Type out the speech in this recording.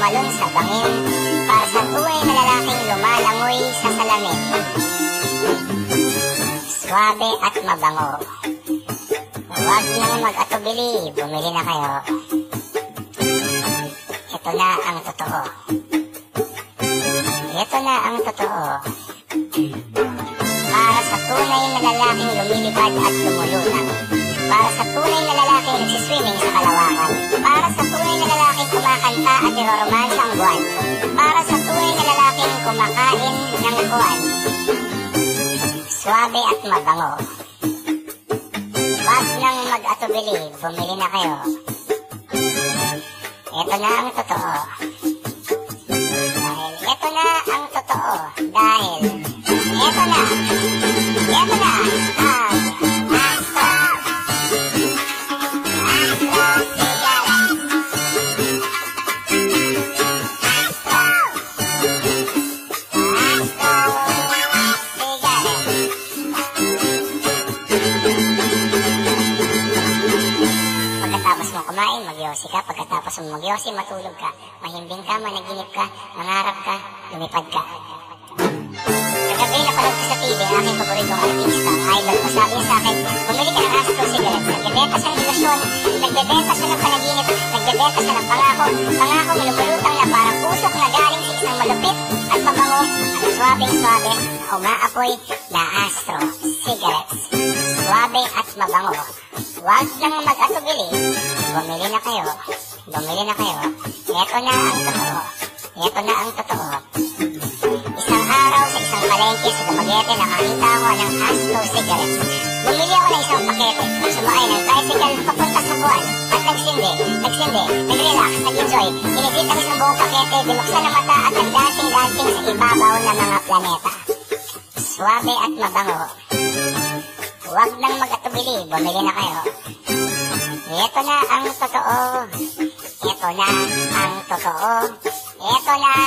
tumalon sa bangin, para sa tunay na lalaking lumalangoy sa salamin. Swabe at mabango. Huwag nang mag-atubili, bumili na kayo. Ito na ang totoo. Ito na ang totoo. Para sa tunay na lalaking lumilipad at lumulunang. Para sa tunay na lalaking nagsiswimming sa kalawakan. Para sa tunay na lalaking kumakanta at niroromansa ang buwan. Para sa tunay na lalaking kumakain ng buwan. Swabe at mabango. Wag nang mag-atubili, bumili na kayo. Ito na ang totoo. Dahil ito na ang totoo. Dahil ito na ang Astro. Astro Cigarettes. Pagkatapos mo kumain, magyosi ka. Pagkatapos mo magyosi, matulog ka. Mahimbing ka, managinip ka, mangarap ka, lumipad ka. Kagabi, napanood ko sa TV ang aking paboritong artista, ang idol ko. Sabi niya sa akin, bumili ka ng Astro Cigarettes. Nagbebenta siya ng ilusyon, nagbebenta siya ng panaginip, nagbebenta siya ng pangako. Pangako, malumulutang na parang usok na galing sa isang malupit at mabango at swabing-swabe na umaapoy na Astro Cigarettes. Swabe at mabango. Huwag nang mag-atubili, bumili na kayo. Bumili na kayo. Ito na ang totoo. Ito na ang totoo. Isang araw sa isang palengke sa Dumaguete, nakakita ako ng Astro Cigarettes. Bumili ako ng isang pakete, sumakay ng tricycle papunta sa buwan. At nagsindi, nag-relax, nag-enjoy. Inigit ang isang buong pakete, binuksan ang mata at nag-dancing-dancing sa ibabaw ng mga planeta. Swabe at mabango. Huwag nang mag-atubili, bumili na kayo. Ito na ang totoo. Ito na ang totoo. Ito na ang